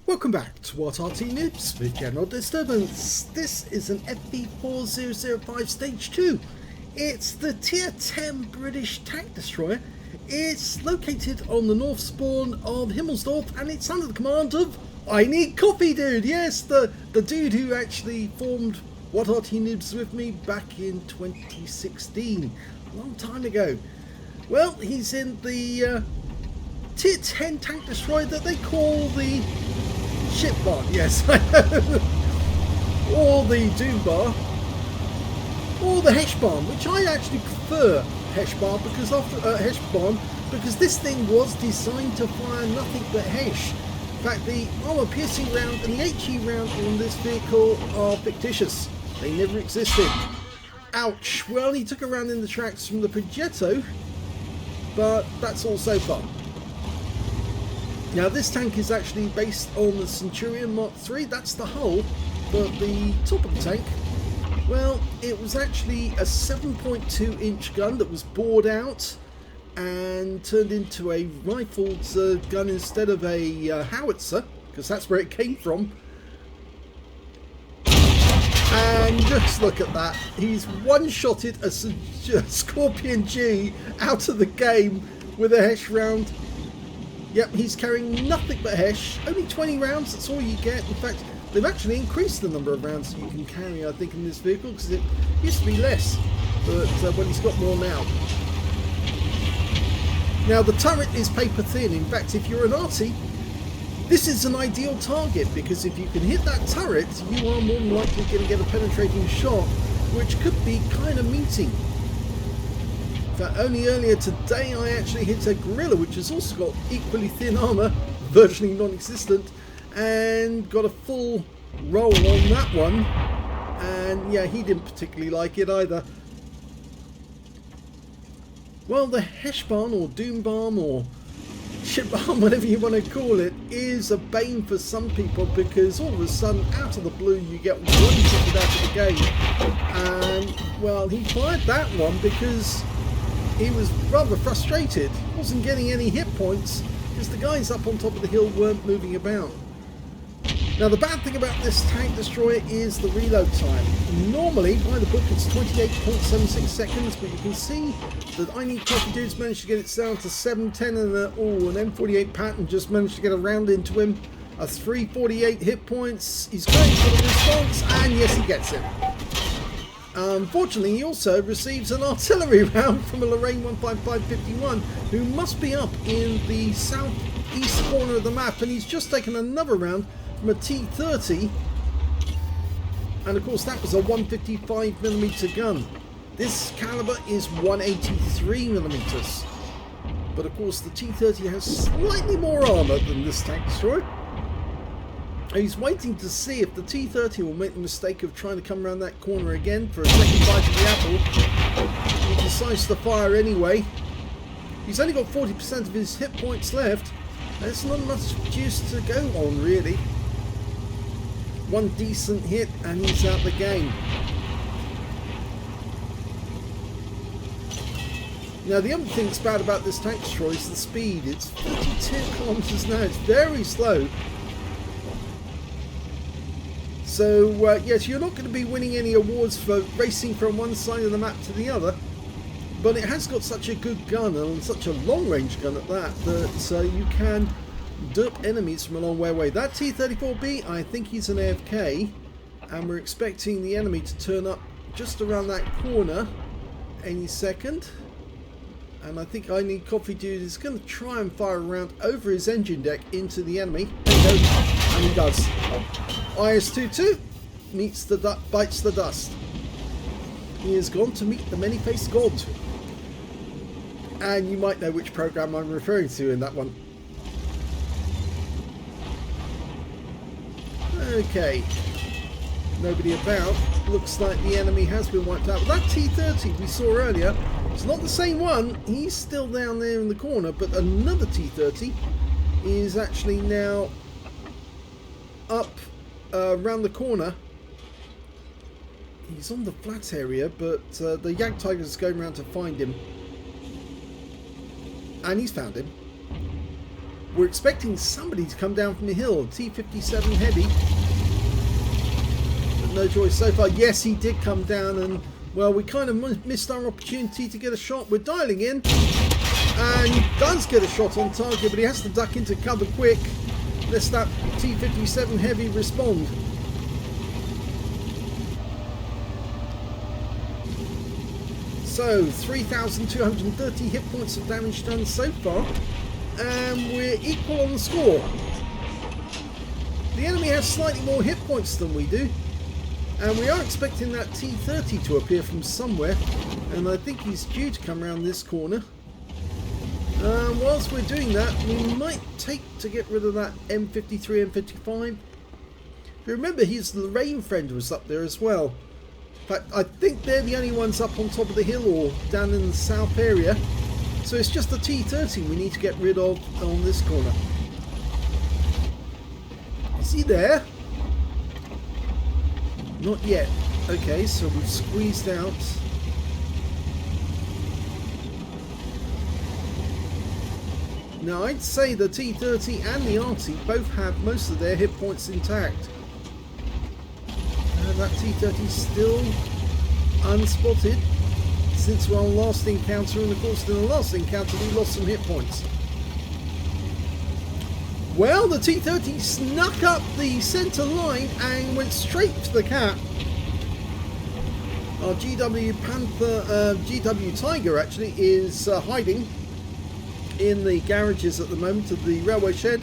Welcome back to what Arty Noobs with General Disturbance. This is an FV4005 Stage II. It's the Tier 10 British tank destroyer. It's located on the north spawn of Himmelsdorf and it's under the command of ineedcoffeedude. Yes, the dude who actually formed What Arty Noobs with me back in 2016. A long time ago. Well, he's in the Tier 10 tank destroyer that they call the ship bar, yes, I know. Or the doom bar, or the hesh bomb, which I actually prefer hesh bar because hesh bomb because this thing was designed to fire nothing but hesh. In fact, the armor piercing round and the HE round on this vehicle are fictitious. They never existed. Ouch. Well, he took a round in the tracks from the Progetto, but that's all so far. Now this tank is actually based on the Centurion Mark III, that's the hull, but the top of the tank, well, it was actually a 7.2 inch gun that was bored out and turned into a rifled gun instead of a howitzer, because that's where it came from. And just look at that, he's one-shotted a Scorpion G out of the game with a hesh round. Yep, he's carrying nothing but hesh. Only 20 rounds, that's all you get. In fact, they've actually increased the number of rounds that you can carry, I think, in this vehicle, because it used to be less. But he's got more now. Now, the turret is paper thin. In fact, if you're an Arty, this is an ideal target, because if you can hit that turret, you are more than likely going to get a penetrating shot, which could be kind of meaty. In fact, only earlier today I actually hit a gorilla, which has also got equally thin armour, virtually non-existent, and got a full roll on that one, and yeah, he didn't particularly like it either. Well, the hesh bomb or doom bomb or ship bomb, whatever you want to call it, is a bane for some people, because all of a sudden, out of the blue, you get one ticket out of the game, and well, he fired that one because he was rather frustrated. He wasn't getting any hit points because the guys up on top of the hill weren't moving about. Now, the bad thing about this tank destroyer is the reload time. Normally, by the book, it's 28.76 seconds, but you can see that ineedcoffeedude's managed to get it down to 7:10, and an M48 pattern just managed to get a round into him. A 348 hit points. He's going for the response, and yes, he gets it. Unfortunately, he also receives an artillery round from a Lorraine 15551, who must be up in the southeast corner of the map, and he's just taken another round from a T30, and of course that was a 155mm gun. This caliber is 183mm, but of course the T30 has slightly more armour than this tank destroyer. He's waiting to see if the T30 will make the mistake of trying to come around that corner again for a second bite of the apple. He decides to fire anyway. He's only got 40% of his hit points left. There's not much juice to go on, really. One decent hit and he's out the game. Now, the other thing that's bad about this tank destroyer is the speed. It's 52 kilometers an hour. It's very slow. So, yes, you're not going to be winning any awards for racing from one side of the map to the other, but it has got such a good gun, and such a long-range gun at that, that you can dupe enemies from a long way away. That T-34B, I think he's an AFK, and we're expecting the enemy to turn up just around that corner any second. And I think ineedcoffeedude is going to try and fire a round over his engine deck into the enemy. There he goes, and he does. IS-22 bites the dust. He has gone to meet the many-faced god. And you might know which program I'm referring to in that one. Okay. Nobody about. Looks like the enemy has been wiped out. But that T-30 we saw earlier, it's not the same one. He's still down there in the corner, but another T-30 is actually now up around the corner. He's on the flat area, but the Jagdtiger is going around to find him. And he's found him. We're expecting somebody to come down from the hill. T57 heavy. But no joy so far. Yes, he did come down, and well, we kind of missed our opportunity to get a shot. We're dialing in, and he does get a shot on target, but he has to duck into cover quick lest that T57 heavy respond. So 3,230 hit points of damage done so far, and we're equal on the score. The enemy has slightly more hit points than we do, and we are expecting that T30 to appear from somewhere, and I think he's due to come around this corner. Whilst we're doing that, we might take to get rid of that M53, M55. Remember, his Lorraine friend was up there as well. In fact, I think they're the only ones up on top of the hill or down in the south area. So it's just the T30 we need to get rid of on this corner. Is he there? Not yet. Okay, so we've squeezed out. Now I'd say the T30 and the Arty both have most of their hit points intact. And that T30 is still unspotted since our last encounter, and of course in the last encounter we lost some hit points. Well, the T30 snuck up the centre line and went straight to the cap. Our GW Tiger actually is hiding in the garages at the moment of the railway shed.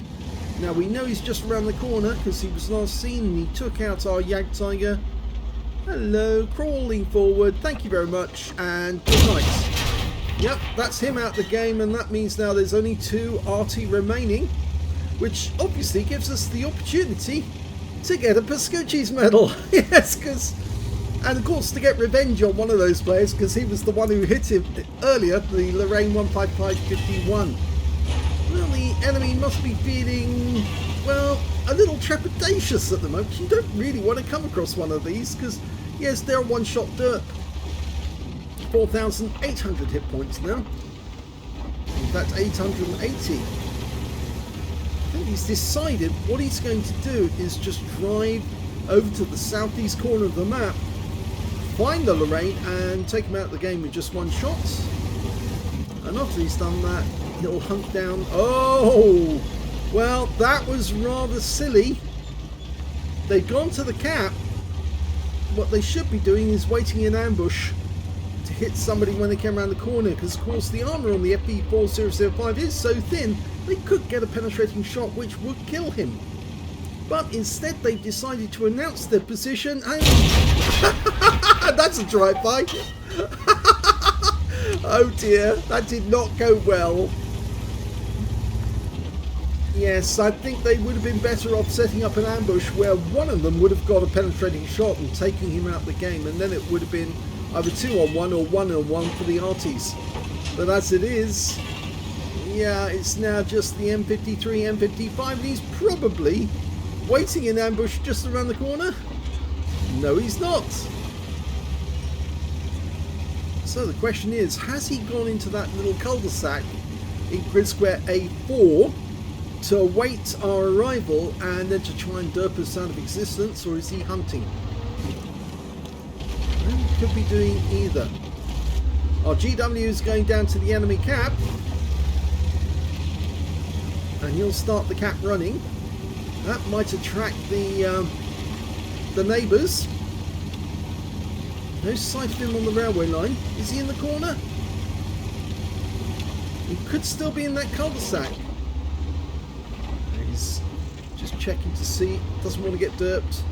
Now we know he's just around the corner because he was last seen and he took out our Jag Tiger. Hello, crawling forward, thank you very much, and good night. Yep, that's him out the game, and that means now there's only 2 Arty remaining, which obviously gives us the opportunity to get a Pascucci's medal. Yes, because, and of course to get revenge on one of those players, because he was the one who hit him earlier, the Lorraine 15551. Well, the enemy must be feeling, well, a little trepidatious at the moment. You don't really want to come across one of these, because yes, they're one-shot derp. 4,800 hit points now. In fact, 880. I think he's decided what he's going to do is just drive over to the southeast corner of the map, find the Lorraine and take him out of the game with just one shot. And after he's done that, he'll hunt down... Oh! Well, that was rather silly. They've gone to the cap. What they should be doing is waiting in ambush to hit somebody when they come around the corner, because of course the armour on the FV4005 is so thin they could get a penetrating shot which would kill him. But instead they've decided to announce their position and... That's a drive-by. Oh dear, that did not go well. Yes, I think they would have been better off setting up an ambush where one of them would have got a penetrating shot and taking him out of the game, and then it would have been either 2-on-1 or 1-on-1 for the Arties. But as it is, yeah, it's now just the M53, M55, and he's probably waiting in ambush just around the corner. No, he's not. So the question is, has he gone into that little cul-de-sac in grid square A4 to await our arrival and then to try and derp us out of existence, or is he hunting? Well, he could be doing either. Our GW is going down to the enemy cap, and he'll start the cap running. That might attract the neighbours. No sight of him on the railway line. Is he in the corner? He could still be in that cul-de-sac. He's just checking to see. Doesn't want to get derped.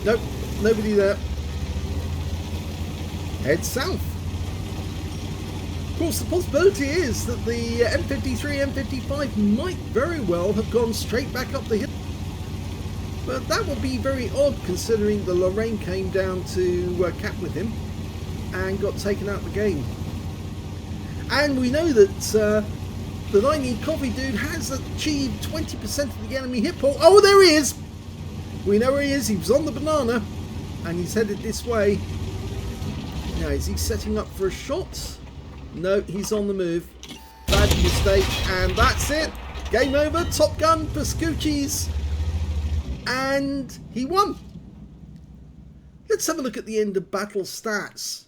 Nope, nobody there. Head south. Of course, the possibility is that the M53, M55 might very well have gone straight back up the hill. But that would be very odd considering the Lorraine came down to cap with him and got taken out of the game. And we know that the ineedcoffeedude has achieved 20% of the enemy hit pool. Oh, there he is! We know where he is. He was on the banana and he's headed this way. Now, is he setting up for a shot? No, he's on the move. Bad mistake, and that's it. Game over, Top Gun for Scoochies, and he won. Let's have a look at the end of battle stats.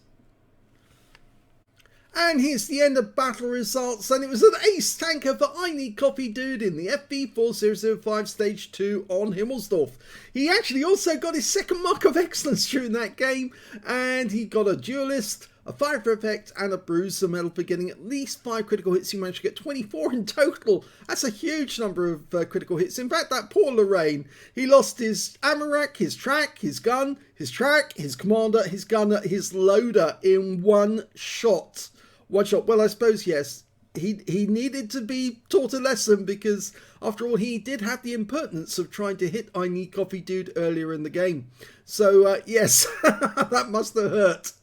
And here's the end of battle results, and it was an ace tanker for ineedcoffeedude in the FV4005 Stage II on Himmelsdorf. He actually also got his second mark of excellence during that game, and he got a duelist, a fire for effect, and a bruiser medal for getting at least 5 critical hits. He managed to get 24 in total. That's a huge number of critical hits. In fact, that poor Lorraine, he lost his ammo rack, his track, his gun, his track, his commander, his gunner, his loader in one shot. One shot. Well, I suppose, yes, he needed to be taught a lesson because, after all, he did have the impertinence of trying to hit ineedcoffeedude earlier in the game. So, yes, that must have hurt.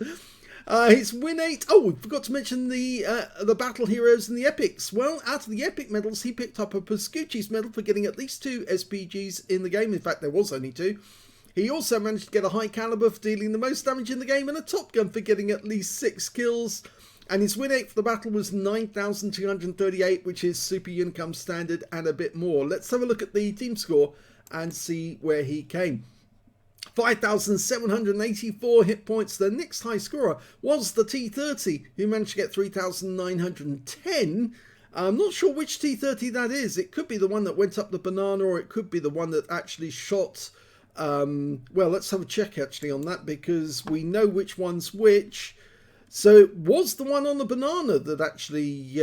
His win 8. Oh, we forgot to mention the battle heroes and the epics. Well, out of the epic medals, he picked up a Pascucci's medal for getting at least 2 SPGs in the game. In fact, there was only 2. He also managed to get a high caliber for dealing the most damage in the game and a Top Gun for getting at least 6 kills. And his win 8 for the battle was 9,238, which is Super Unicum standard and a bit more. Let's have a look at the team score and see where he came. 5,784 hit points. The next high scorer was the T30, who managed to get 3,910. I'm not sure which T30 that is. It could be the one that went up the banana, or it could be the one that actually shot. Well, let's have a check actually on that, because we know which one's which. So it was the one on the banana that actually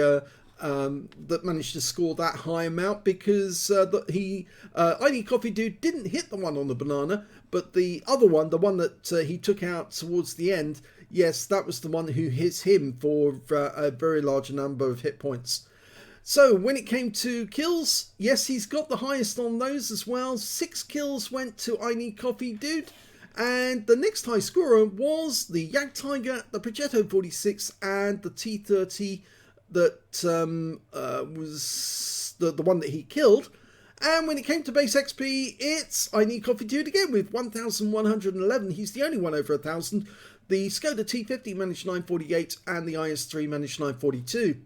that managed to score that high amount, because ineedcoffeedude didn't hit the one on the banana, but the other one, the one that he took out towards the end, yes, that was the one who hit him for a very large number of hit points. So when it came to kills, yes, he's got the highest on those as well. 6 kills went to ineedcoffeedude. And the next high scorer was the Jagdtiger, the Progetto 46, and the T30 that was the one that he killed. And when it came to base XP, it's ineedcoffeedude again with 1,111. He's the only one over 1,000. The Skoda T50 managed 948, and the IS3 managed 942.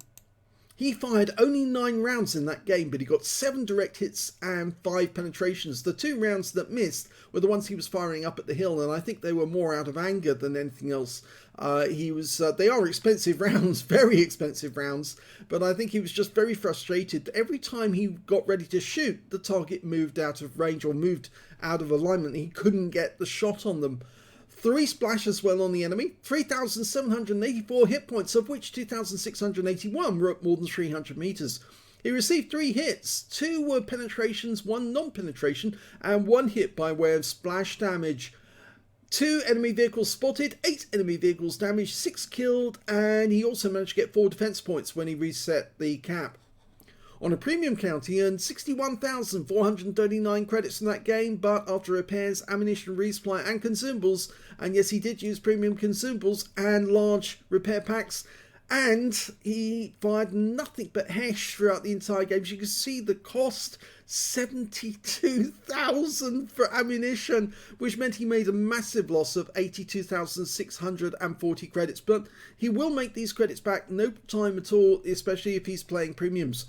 He fired only 9 rounds in that game, but he got 7 direct hits and 5 penetrations. The 2 rounds that missed were the ones he was firing up at the hill, and I think they were more out of anger than anything else. They are expensive rounds, very expensive rounds, but I think he was just very frustrated. Every time he got ready to shoot, the target moved out of range or moved out of alignment. He couldn't get the shot on them. 3 splashes well on the enemy, 3,784 hit points, of which 2,681 were at more than 300 meters. He received 3 hits, 2 were penetrations, 1 non-penetration, and 1 hit by way of splash damage. 2 enemy vehicles spotted, 8 enemy vehicles damaged, 6 killed, and he also managed to get 4 defense points when he reset the cap. On a premium count, he earned 61,439 credits in that game, but after repairs, ammunition, resupply, and consumables, and yes, he did use premium consumables and large repair packs, and he fired nothing but hesh throughout the entire game. As you can see, the cost, 72,000 for ammunition, which meant he made a massive loss of 82,640 credits, but he will make these credits back no time at all, especially if he's playing premiums.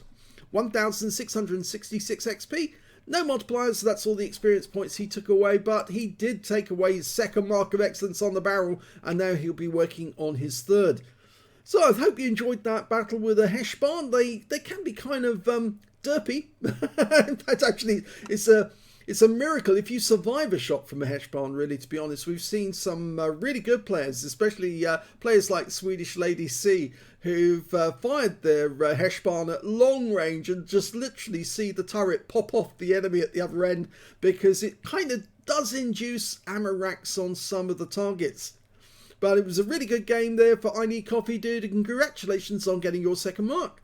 1,666 XP, no multipliers, so that's all the experience points he took away, but he did take away his second mark of excellence on the barrel, and now he'll be working on his third. So I hope you enjoyed that battle with a Heshbarn. They can be kind of derpy. In fact, actually, it's a miracle if you survive a shot from a Heshbarn, really, to be honest. We've seen some really good players, especially players like Swedish Lady C, who've fired their Heshbarn at long range and just literally see the turret pop off the enemy at the other end, because it kind of does induce ammo racks on some of the targets. But it was a really good game there for ineedcoffeedude, and congratulations on getting your second mark.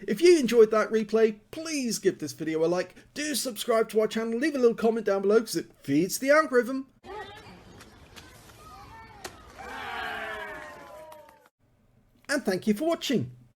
If you enjoyed that replay, please give this video a like, do subscribe to our channel, leave a little comment down below because it feeds the algorithm. And thank you for watching.